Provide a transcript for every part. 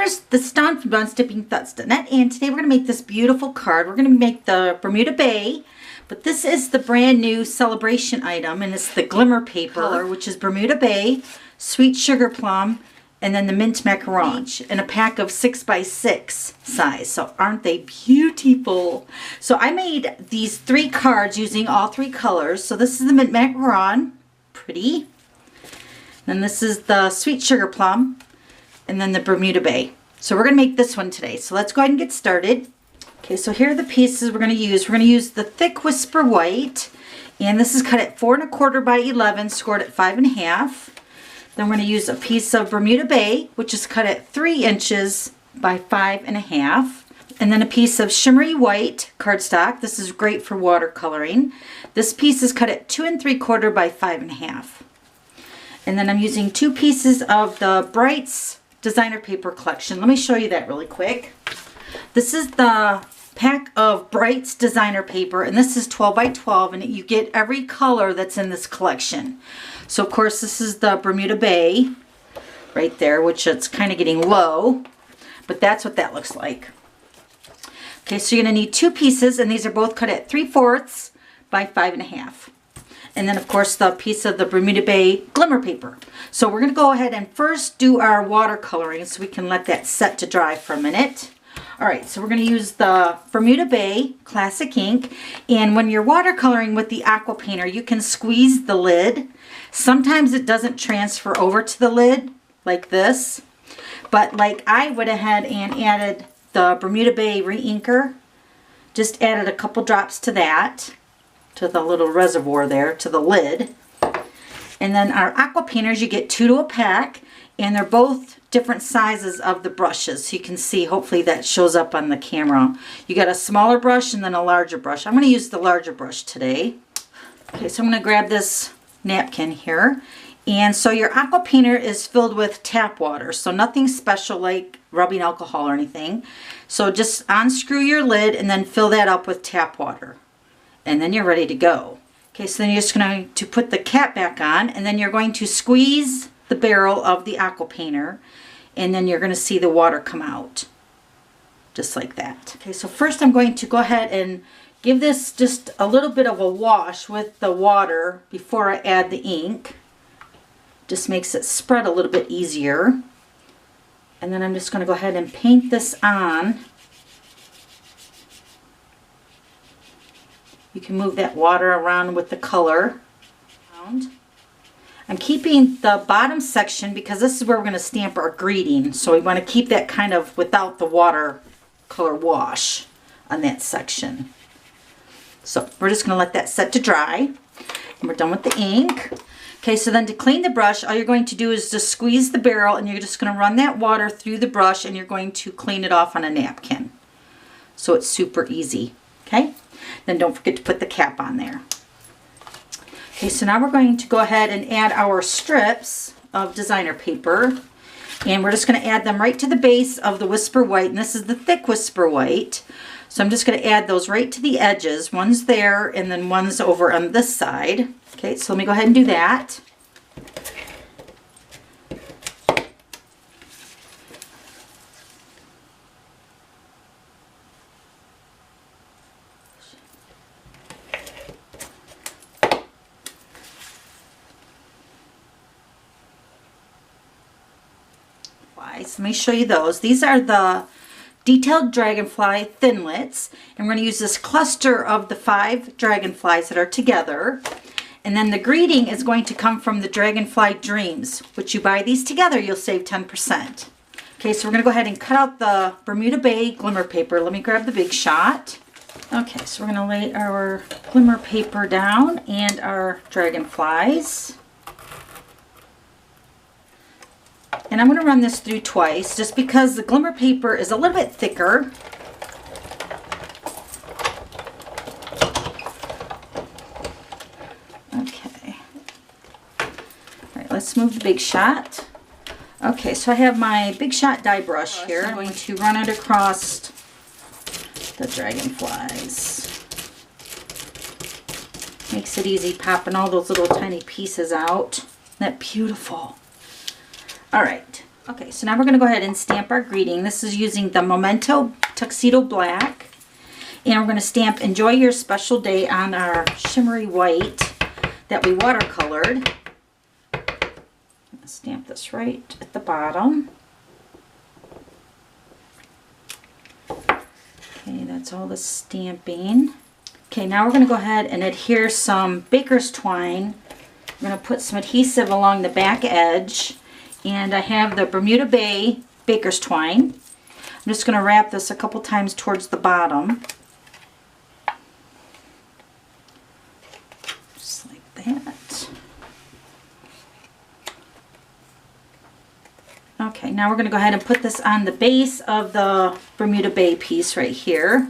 members, this is Dawn from DawnStampingThoughts.net, and today we're going to make this beautiful card. We're going to make the Bermuda Bay, but this is the brand new Sale-a-Bration item, and it's the glimmer paper color, which is Bermuda Bay, Sweet Sugar Plum, and then the Mint Macaron, each in a pack of 6x6 size. So aren't they beautiful? So I made these 3 cards using all 3 colors. So this is the Mint Macaron, pretty. Then this is the Sweet Sugar Plum, and then the Bermuda Bay. So we're going to make this one today. So let's go ahead and get started. Okay, so here are the pieces we're going to use. We're going to use the thick Whisper White, and this is cut at 4 1/4 by 11, scored at 5 1/2. Then we're going to use a piece of Bermuda Bay, which is cut at 3 inches by 5 1/2. And then a piece of shimmery white cardstock. This is great for watercoloring. This piece is cut at 2 3/4 by 5 1/2. And then I'm using 2 pieces of the Brights designer paper collection. Let me show you that really quick. This is the pack of Brights designer paper, and this is 12 by 12, and you get every color that's in this collection. So of course this is the Bermuda Bay right there, which it's kind of getting low, but that's what that looks like. Okay, so you're going to need 2 pieces, and these are both cut at 3/4 by 5 1/2. And then of course the piece of the Bermuda Bay glimmer paper. So we're going to go ahead and first do our watercoloring so we can let that set to dry for a minute. Alright, so we're going to use the Bermuda Bay Classic ink, and when you're watercoloring with the Aqua Painter, you can squeeze the lid. Sometimes it doesn't transfer over to the lid like this, but like I went ahead and added the Bermuda Bay re-inker, just added a couple drops to that, to the little reservoir there, to the lid. And then our Aqua Painters, you get 2 to a pack, and they're both different sizes of the brushes. So you can see, hopefully that shows up on the camera. You got a smaller brush and then a larger brush. I'm going to use the larger brush today. Okay, so I'm going to grab this napkin here. And so your Aqua Painter is filled with tap water. So nothing special like rubbing alcohol or anything. So just unscrew your lid and then fill that up with tap water. And then you're ready to go. Okay, so then you're just going to put the cap back on, and then you're going to squeeze the barrel of the Aqua Painter, and then you're going to see the water come out. Just like that. Okay, so first I'm going to go ahead and give this just a little bit of a wash with the water before I add the ink. Just makes it spread a little bit easier. And then I'm just going to go ahead and paint this on. You can move that water around with the color. I'm keeping the bottom section because this is where we're going to stamp our greeting. So we want to keep that kind of without the watercolor wash on that section. So we're just going to let that set to dry. And we're done with the ink. Okay, so then to clean the brush, all you're going to do is just squeeze the barrel, and you're just going to run that water through the brush, and you're going to clean it off on a napkin. So it's super easy. Okay? Then don't forget to put the cap on there. Okay, so now we're going to go ahead and add our strips of designer paper. And we're just going to add them right to the base of the Whisper White. And this is the thick Whisper White. So I'm just going to add those right to the edges. One's there and then one's over on this side. Okay, so let me go ahead and do that. So let me show you those. These are the Detailed Dragonfly thinlits, and we're going to use this cluster of the 5 dragonflies that are together. And then the greeting is going to come from the Dragonfly Dreams, which you buy these together, you'll save 10%. Okay, so we're going to go ahead and cut out the Bermuda Bay glimmer paper. Let me grab the Big Shot. Okay, so we're going to lay our glimmer paper down and our dragonflies. And I'm going to run this through twice just because the glimmer paper is a little bit thicker. Okay. Alright, let's move the Big Shot. Okay, so I have my Big Shot die brush here. I'm going to run it across the dragonflies. Makes it easy popping all those little tiny pieces out. Isn't that beautiful? All right, Okay, so now we're going to go ahead and stamp our greeting. This is using the Memento Tuxedo Black. And we're going to stamp Enjoy Your Special Day on our shimmery white that we watercolored. I'm going to stamp this right at the bottom. Okay, that's all the stamping. Okay, now we're going to go ahead and adhere some baker's twine. I'm going to put some adhesive along the back edge. And I have the Bermuda Bay baker's twine. I'm just going to wrap this a couple times towards the bottom. Just like that. Okay, now we're going to go ahead and put this on the base of the Bermuda Bay piece right here.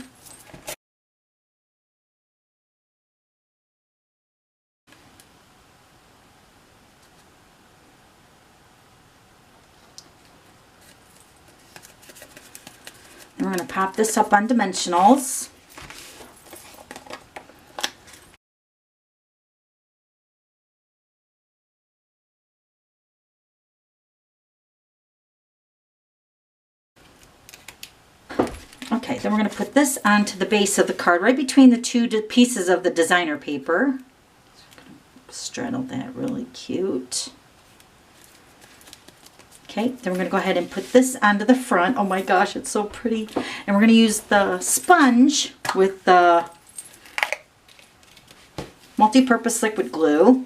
And we're going to pop this up on Dimensionals. Okay, then we're going to put this onto the base of the card, right between the two pieces of the designer paper. Straddle that really cute. Okay, then we're going to go ahead and put this onto the front. Oh my gosh, it's so pretty. And we're going to use the sponge with the multi-purpose liquid glue.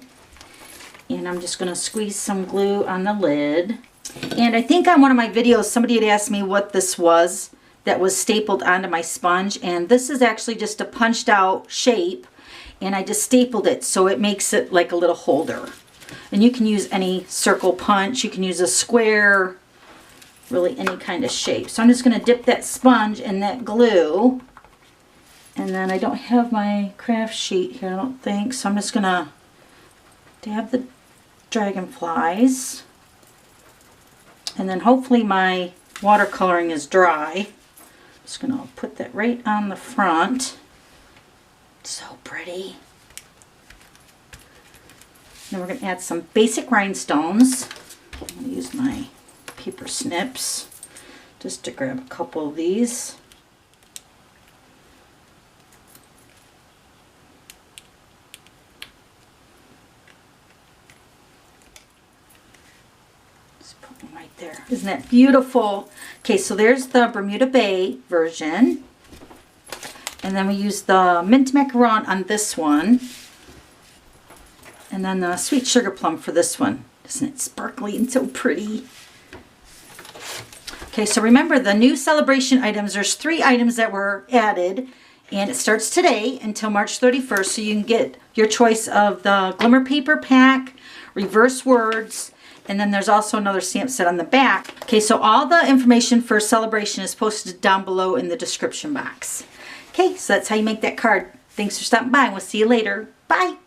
And I'm just going to squeeze some glue on the lid. And I think on one of my videos, somebody had asked me what this was that was stapled onto my sponge. And this is actually just a punched out shape. And I just stapled it so it makes it like a little holder. And you can use any circle punch, you can use a square, really any kind of shape. So I'm just going to dip that sponge in that glue. And then I don't have my craft sheet here, I don't think. So I'm just going to dab the dragonflies. And then hopefully my watercoloring is dry. I'm just going to put that right on the front. So pretty. Then we're going to add some basic rhinestones. I'm going to use my paper snips just to grab a couple of these. Just put them right there. Isn't that beautiful? Okay, so there's the Bermuda Bay version. And then we use the mint macaron on this one. And then the sweet sugar plum for this one. Isn't it sparkly and so pretty? Okay, so remember the new celebration items. There's 3 items that were added. And it starts today until March 31st. So you can get your choice of the Glimmer Paper Pack, Reverse Words, and then there's also another stamp set on the back. Okay, so all the information for Celebration is posted down below in the description box. Okay, so that's how you make that card. Thanks for stopping by, and we'll see you later. Bye!